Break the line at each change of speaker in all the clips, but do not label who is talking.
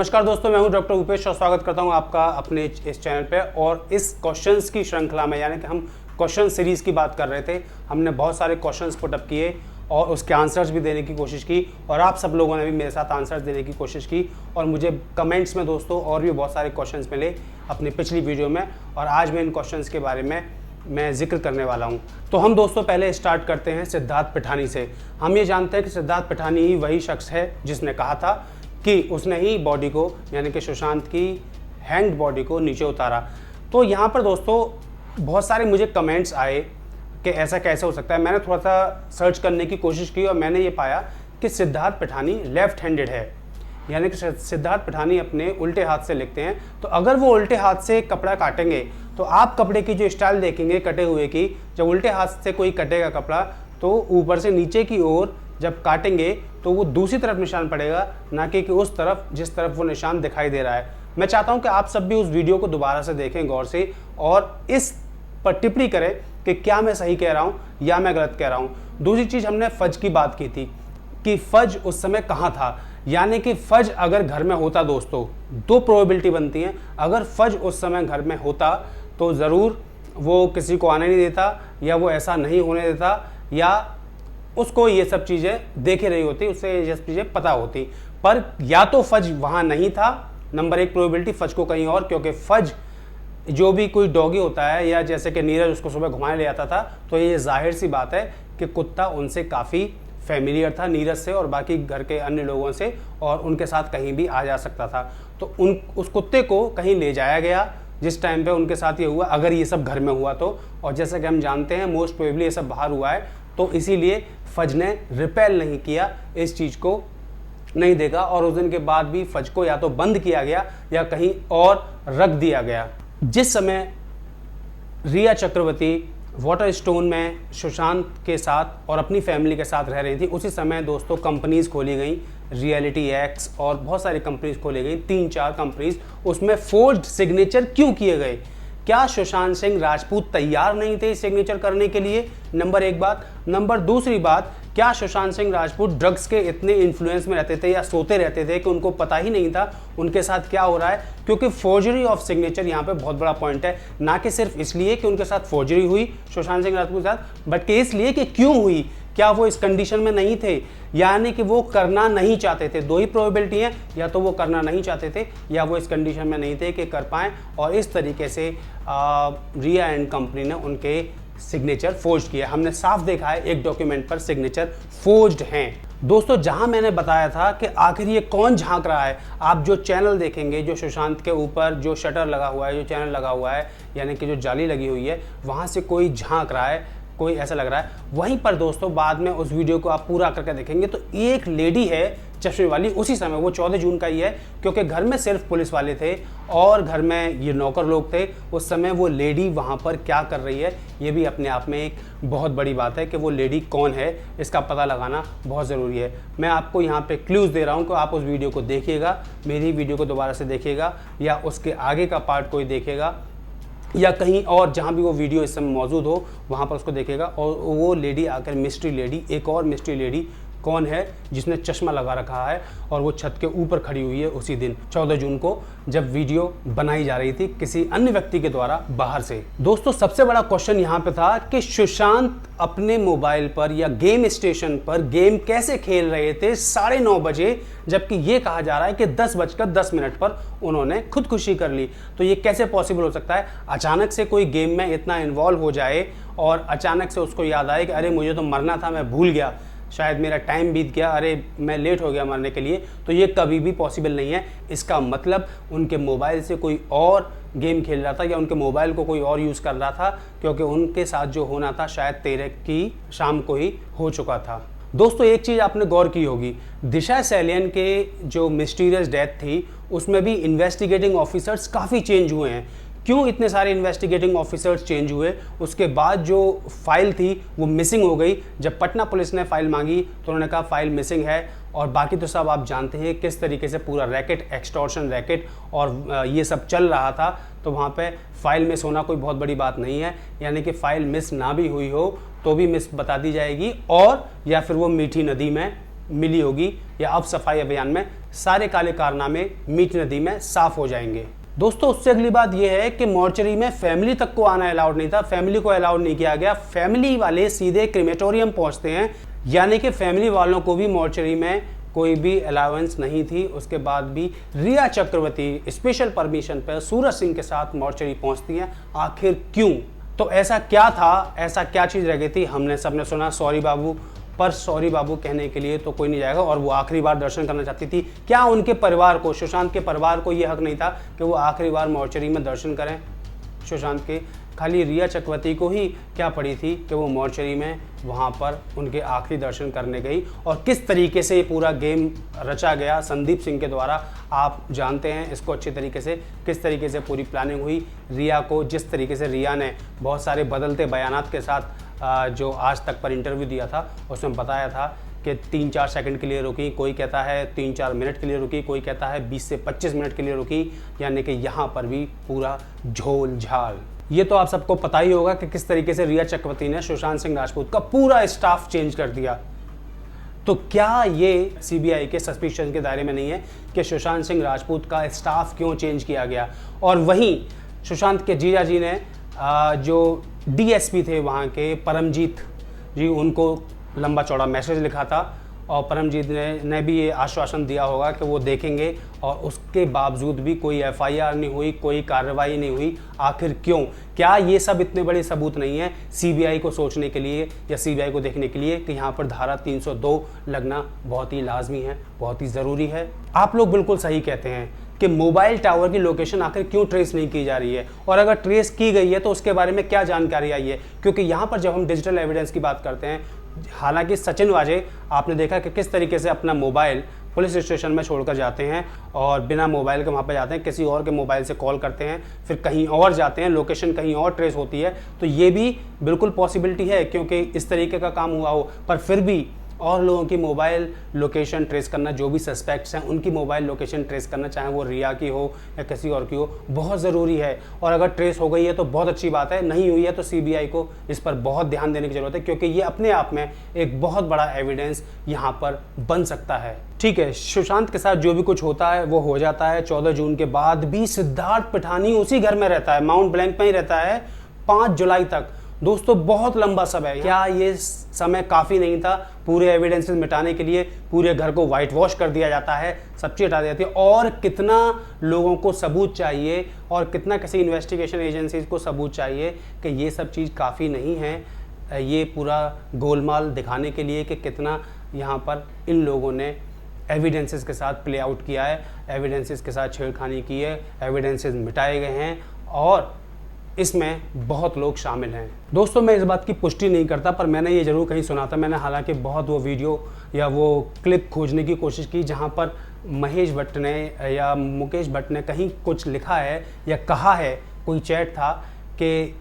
नमस्कार दोस्तों, मैं हूं डॉक्टर उपेश और स्वागत करता हूं आपका अपने इस चैनल पे। और इस क्वेश्चंस की श्रृंखला में, यानी कि हम क्वेश्चन सीरीज़ की बात कर रहे थे, हमने बहुत सारे क्वेश्चंस पुटअप किए और उसके आंसर्स भी देने की कोशिश की और आप सब लोगों ने भी मेरे साथ आंसर्स देने की कोशिश की और मुझे कमेंट्स में दोस्तों और भी बहुत सारे क्वेश्चंस मिले अपनी पिछली वीडियो में और आज मैं इन क्वेश्चंस के बारे में मैं जिक्र करने वाला हूं। तो हम दोस्तों पहले स्टार्ट करते हैं सिद्धार्थ पिठानी से। हम ये जानते हैं कि सिद्धार्थ पिठानी ही वही शख्स है जिसने कहा था कि उसने ही बॉडी को, यानी कि सुशांत की हैंग्ड बॉडी को नीचे उतारा। तो यहाँ पर दोस्तों बहुत सारे मुझे कमेंट्स आए कि ऐसा कैसे हो सकता है। मैंने थोड़ा सा सर्च करने की कोशिश की और मैंने ये पाया कि सिद्धार्थ पिठानी लेफ्ट हैंडेड है, यानी कि सिद्धार्थ पिठानी अपने उल्टे हाथ से लिखते हैं। तो अगर वो उल्टे हाथ से कपड़ा काटेंगे तो आप कपड़े की जो स्टाइल देखेंगे कटे हुए की, जब उल्टे हाथ से कोई कटेगा कपड़ा तो ऊपर से नीचे की ओर जब काटेंगे तो वो दूसरी तरफ निशान पड़ेगा, ना कि उस तरफ जिस तरफ वो निशान दिखाई दे रहा है। मैं चाहता हूं कि आप सब भी उस वीडियो को दोबारा से देखें गौर से और इस पर टिप्पणी करें कि क्या मैं सही कह रहा हूं या मैं गलत कह रहा हूं। दूसरी चीज़, हमने फज की बात की थी कि फज उस समय कहाँ था, यानी कि फज अगर घर में होता दोस्तों, दो प्रोबेबिलिटी बनती हैं। अगर फज उस समय घर में होता तो ज़रूर वो किसी को आने नहीं देता या वो ऐसा नहीं होने देता या उसको ये सब चीज़ें देखे रही होती, उससे ये सब चीज़ें पता होती। पर या तो फज वहाँ नहीं था, नंबर एक प्रोबेबिलिटी फज को कहीं और, क्योंकि फज जो भी कोई डॉगी होता है या जैसे कि नीरज उसको सुबह घुमाने ले आता था, तो ये जाहिर सी बात है कि कुत्ता उनसे काफ़ी फेमिलियर था, नीरज से और बाकी घर के अन्य लोगों से, और उनके साथ कहीं भी आ जा सकता था। तो उस कुत्ते को कहीं ले जाया गया जिस टाइम पे उनके साथ ये हुआ, अगर ये सब घर में हुआ तो। और जैसा कि हम जानते हैं मोस्ट प्रोबेबली ये सब बाहर हुआ है, तो इसीलिए फज ने रिपेल नहीं किया, इस चीज़ को नहीं देखा और उस दिन के बाद भी फज को या तो बंद किया गया या कहीं और रख दिया गया। जिस समय रिया चक्रवर्ती वाटर स्टोन में सुशांत के साथ और अपनी फैमिली के साथ रह रही थी, उसी समय दोस्तों कंपनीज खोली गई, रियलिटी एक्स और बहुत सारी कंपनीज खोली गई, 3-4 कंपनीज। उसमें फोर्ज्ड सिग्नेचर क्यों किए गए? क्या सुशांत सिंह राजपूत तैयार नहीं थे सिग्नेचर करने के लिए? नंबर एक बात। नंबर दूसरी बात, क्या सुशांत सिंह राजपूत ड्रग्स के इतने इन्फ्लुएंस में रहते थे या सोते रहते थे कि उनको पता ही नहीं था उनके साथ क्या हो रहा है? क्योंकि फोर्जरी ऑफ सिग्नेचर यहाँ पे बहुत बड़ा पॉइंट है, ना कि सिर्फ इसलिए कि उनके साथ फोर्जरी हुई सुशांत सिंह राजपूत के साथ, बल्कि इसलिए कि क्यों हुई। क्या वो इस कंडीशन में नहीं थे, यानी कि वो करना नहीं चाहते थे? दो ही प्रोबेबिलिटी हैं, या तो वो करना नहीं चाहते थे या वो इस कंडीशन में नहीं थे कि कर पाएँ, और इस तरीके से रिया एंड कंपनी ने उनके सिग्नेचर फोर्ज्ड किया। हमने साफ देखा है एक डॉक्यूमेंट पर सिग्नेचर फोर्ज्ड हैं। दोस्तों जहां मैंने बताया था कि आखिर ये कौन झांक रहा है, आप जो चैनल देखेंगे, जो सुशांत के ऊपर जो शटर लगा हुआ है, जो चैनल लगा हुआ है, यानी कि जो जाली लगी हुई है, वहां से कोई झांक रहा है, कोई ऐसा लग रहा है। वहीं पर दोस्तों बाद में उस वीडियो को आप पूरा करके देखेंगे तो एक लेडी है चश्मे वाली, उसी समय, वो 14 जून का ही है, क्योंकि घर में सिर्फ पुलिस वाले थे और घर में ये नौकर लोग थे। उस समय वो लेडी वहाँ पर क्या कर रही है, ये भी अपने आप में एक बहुत बड़ी बात है कि वो लेडी कौन है, इसका पता लगाना बहुत ज़रूरी है। मैं आपको यहाँ पे क्लूज़ दे रहा हूँ कि आप उस वीडियो को देखिएगा, मेरी वीडियो को दोबारा से देखिएगा या उसके आगे का पार्ट कोई देखेगा या कहीं और जहाँ भी वो वीडियो इस समय मौजूद हो वहाँ पर उसको देखेगा। और वो लेडी आकर मिस्ट्री लेडी, एक और मिस्ट्री लेडी कौन है जिसने चश्मा लगा रखा है और वो छत के ऊपर खड़ी हुई है उसी दिन 14 जून को, जब वीडियो बनाई जा रही थी किसी अन्य व्यक्ति के द्वारा बाहर से। दोस्तों सबसे बड़ा क्वेश्चन यहाँ पे था कि सुशांत अपने मोबाइल पर या गेम स्टेशन पर गेम कैसे खेल रहे थे 9:30 बजे, जबकि ये कहा जा रहा है कि 10:10 पर उन्होंने खुदकुशी कर ली। तो ये कैसे पॉसिबल हो सकता है? अचानक से कोई गेम में इतना इन्वॉल्व हो जाए और अचानक से उसको याद आए कि अरे मुझे तो मरना था, मैं भूल गया, शायद मेरा टाइम बीत गया, अरे मैं लेट हो गया मरने के लिए, तो ये कभी भी पॉसिबल नहीं है। इसका मतलब उनके मोबाइल से कोई और गेम खेल रहा था या उनके मोबाइल को कोई और यूज़ कर रहा था, क्योंकि उनके साथ जो होना था शायद 13 की शाम को ही हो चुका था। दोस्तों एक चीज़ आपने गौर की होगी, दिशा सैलियन के जो मिस्टीरियस डेथ थी उसमें भी इन्वेस्टिगेटिंग ऑफिसर्स काफ़ी चेंज हुए हैं। क्यों इतने सारे इन्वेस्टिगेटिंग ऑफिसर्स चेंज हुए? उसके बाद जो फाइल थी वो मिसिंग हो गई। जब पटना पुलिस ने फाइल मांगी तो उन्होंने कहा फाइल मिसिंग है, और बाकी तो सब आप जानते हैं किस तरीके से पूरा रैकेट, एक्सटॉर्शन रैकेट और ये सब चल रहा था। तो वहाँ पे फाइल मिस होना कोई बहुत बड़ी बात नहीं है, यानी कि फ़ाइल मिस ना भी हुई हो तो भी मिस बता दी जाएगी, और या फिर वो मीठी नदी में मिली होगी या अब सफाई अभियान में सारे काले कारनामे मीठ नदी में साफ हो जाएंगे। दोस्तों उससे अगली बात यह है कि मॉर्चरी में फैमिली तक को आना अलाउड नहीं था, फैमिली को अलाउड नहीं किया गया। फैमिली वाले सीधे क्रिमेटोरियम पहुंचते हैं, यानी कि फैमिली वालों को भी मॉर्चरी में कोई भी अलाउंस नहीं थी। उसके बाद भी रिया चक्रवर्ती स्पेशल परमिशन पर सूरज सिंह के साथ मॉर्चरी पहुंचती है। आखिर क्यों? तो ऐसा क्या था, ऐसा क्या चीज़ रह गई थी? हमने सबने सुना सॉरी बाबू, पर सॉरी बाबू कहने के लिए तो कोई नहीं जाएगा, और वो आखिरी बार दर्शन करना चाहती थी। क्या उनके परिवार को, सुशांत के परिवार को ये हक नहीं था कि वो आखिरी बार मॉर्चरी में दर्शन करें सुशांत के? खाली रिया चक्रवर्ती को ही क्या पड़ी थी कि वो मॉर्चरी में वहाँ पर उनके आखिरी दर्शन करने गई? और किस तरीके से ये पूरा गेम रचा गया संदीप सिंह के द्वारा, आप जानते हैं इसको अच्छी तरीके से, किस तरीके से पूरी प्लानिंग हुई। रिया को जिस तरीके से रिया ने बहुत सारे बदलते बयानात के साथ जो आज तक पर इंटरव्यू दिया था उसमें बताया था कि 3-4 सेकंड के लिए रुकी, कोई कहता है 3-4 मिनट के लिए रुकी, कोई कहता है 20 से 25 मिनट के लिए रुकी, यानी कि यहाँ पर भी पूरा झोल झाल। ये तो आप सबको पता ही होगा कि किस तरीके से रिया चक्रवर्ती ने सुशांत सिंह राजपूत का पूरा स्टाफ चेंज कर दिया। तो क्या ये सीबीआई के सस्पिशन के दायरे में नहीं है कि सुशांत सिंह राजपूत का स्टाफ क्यों चेंज किया गया? और वहीं सुशांत के जीजा जी ने जो डीएसपी थे वहाँ के परमजीत जी, उनको लंबा चौड़ा मैसेज लिखा था, और परमजीत ने भी ये आश्वासन दिया होगा कि वो देखेंगे, और उसके बावजूद भी कोई एफआईआर नहीं हुई, कोई कार्रवाई नहीं हुई। आखिर क्यों? क्या ये सब इतने बड़े सबूत नहीं है सीबीआई को सोचने के लिए या सीबीआई को देखने के लिए कि यहाँ पर धारा 302 लगना बहुत ही लाजमी है, बहुत ही ज़रूरी है? आप लोग बिल्कुल सही कहते हैं कि मोबाइल टावर की लोकेशन आखिर क्यों ट्रेस नहीं की जा रही है, और अगर ट्रेस की गई है तो उसके बारे में क्या जानकारी आई है? क्योंकि यहाँ पर जब हम डिजिटल एविडेंस की बात करते हैं, हालांकि सचिन वाजे आपने देखा कि किस तरीके से अपना मोबाइल पुलिस स्टेशन में छोड़कर जाते हैं और बिना मोबाइल के वहाँ पर जाते हैं, किसी और के मोबाइल से कॉल करते हैं, फिर कहीं और जाते हैं, लोकेशन कहीं और ट्रेस होती है। तो ये भी बिल्कुल पॉसिबिलिटी है क्योंकि इस तरीके का काम हुआ हो, पर फिर भी और लोगों की मोबाइल लोकेशन ट्रेस करना, जो भी सस्पेक्ट्स हैं उनकी मोबाइल लोकेशन ट्रेस करना, चाहे वो रिया की हो या किसी और की हो, बहुत ज़रूरी है। और अगर ट्रेस हो गई है तो बहुत अच्छी बात है, नहीं हुई है तो सीबीआई को इस पर बहुत ध्यान देने की ज़रूरत है, क्योंकि ये अपने आप में एक बहुत बड़ा एविडेंस यहाँ पर बन सकता है। ठीक है, सुशांत के साथ जो भी कुछ होता है वो हो जाता है। 14 जून के बाद भी सिद्धार्थ पिठानी उसी घर में रहता है, माउंट ब्लैंक में ही रहता है 5 जुलाई तक। दोस्तों बहुत लंबा समय, क्या ये समय काफ़ी नहीं था पूरे एविडेंसेस मिटाने के लिए? पूरे घर को वाइट वॉश कर दिया जाता है, सब चीज़ हटा दी जाती है, और कितना लोगों को सबूत चाहिए और कितना किसी इन्वेस्टिगेशन एजेंसीज को सबूत चाहिए कि ये सब चीज़ काफ़ी नहीं है। ये पूरा गोलमाल दिखाने के लिए कि कितना यहाँ पर इन लोगों ने एविडेंसेस के साथ प्ले आउट किया है, एविडेंसेस के साथ छेड़खानी की है, एविडेंसेस मिटाए गए हैं, और इसमें बहुत लोग शामिल हैं। दोस्तों मैं इस बात की पुष्टि नहीं करता, पर मैंने ये ज़रूर कहीं सुना था, मैंने हालांकि बहुत वो वीडियो या वो क्लिप खोजने की कोशिश की जहां पर महेश भट्ट ने या मुकेश भट्ट ने कहीं कुछ लिखा है या कहा है, कोई चैट था कि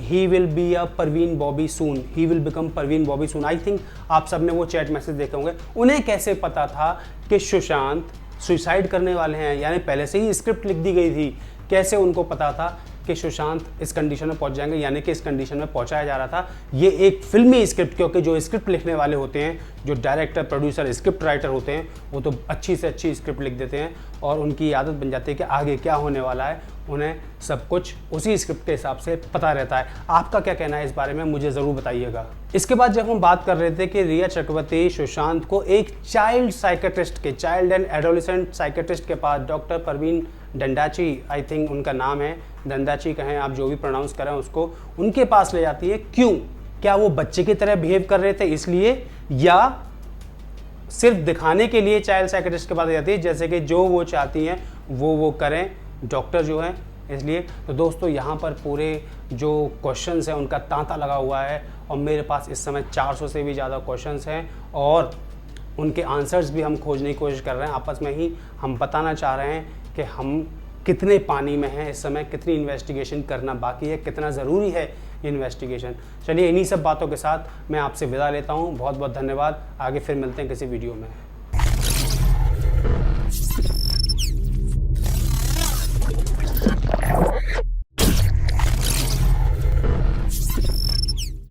he will be a Parveen Bobby soon, he will become Parveen Bobby soon. I think आप सब ने वो चैट मैसेज देखे होंगे। उन्हें कैसे पता था कि सुशांत सुसाइड करने वाले हैं? यानी पहले से ही स्क्रिप्ट लिख दी गई थी। कैसे उनको पता था कि सुशांत इस कंडीशन में पहुंच जाएंगे, यानी कि इस कंडीशन में पहुंचाया जा रहा था? ये एक फिल्मी स्क्रिप्ट, क्योंकि जो स्क्रिप्ट लिखने वाले होते हैं, जो डायरेक्टर, प्रोड्यूसर, स्क्रिप्ट राइटर होते हैं, वो तो अच्छी से अच्छी स्क्रिप्ट लिख देते हैं और उनकी आदत बन जाती है कि आगे क्या होने वाला है, उन्हें सब कुछ उसी स्क्रिप्ट के हिसाब से पता रहता है। आपका क्या कहना है इस बारे में, मुझे ज़रूर बताइएगा। इसके बाद जब हम बात कर रहे थे कि रिया चक्रवर्ती सुशांत को एक चाइल्ड साइकेट्रिस्ट के, चाइल्ड एंड एडोलेसेंट साइकेट्रिस्ट के पास, डॉक्टर परवीन डंडाची आई थिंक उनका नाम है, डंडाची कहें आप, जो भी प्रोनाउंस करें उसको, उनके पास ले जाती है। क्यों? क्या वो बच्चे की तरह बिहेव कर रहे थे इसलिए, या सिर्फ दिखाने के लिए चाइल्ड साइकेट्रिस्ट के पास ले जाती है, जैसे कि जो वो चाहती हैं वो करें डॉक्टर जो है, इसलिए? तो दोस्तों यहाँ पर पूरे जो क्वेश्चंस हैं उनका तांता लगा हुआ है, और मेरे पास इस समय 400 से भी ज़्यादा क्वेश्चंस हैं, और उनके आंसर्स भी हम खोजने की कोशिश कर रहे हैं। आपस में ही हम बताना चाह रहे हैं कि हम कितने पानी में हैं इस समय, कितनी इन्वेस्टिगेशन करना बाकी है, कितना ज़रूरी है इन्वेस्टिगेशन। चलिए इन्हीं सब बातों के साथ मैं आपसे विदा लेता हूँ। बहुत बहुत धन्यवाद। आगे फिर मिलते हैं किसी वीडियो में।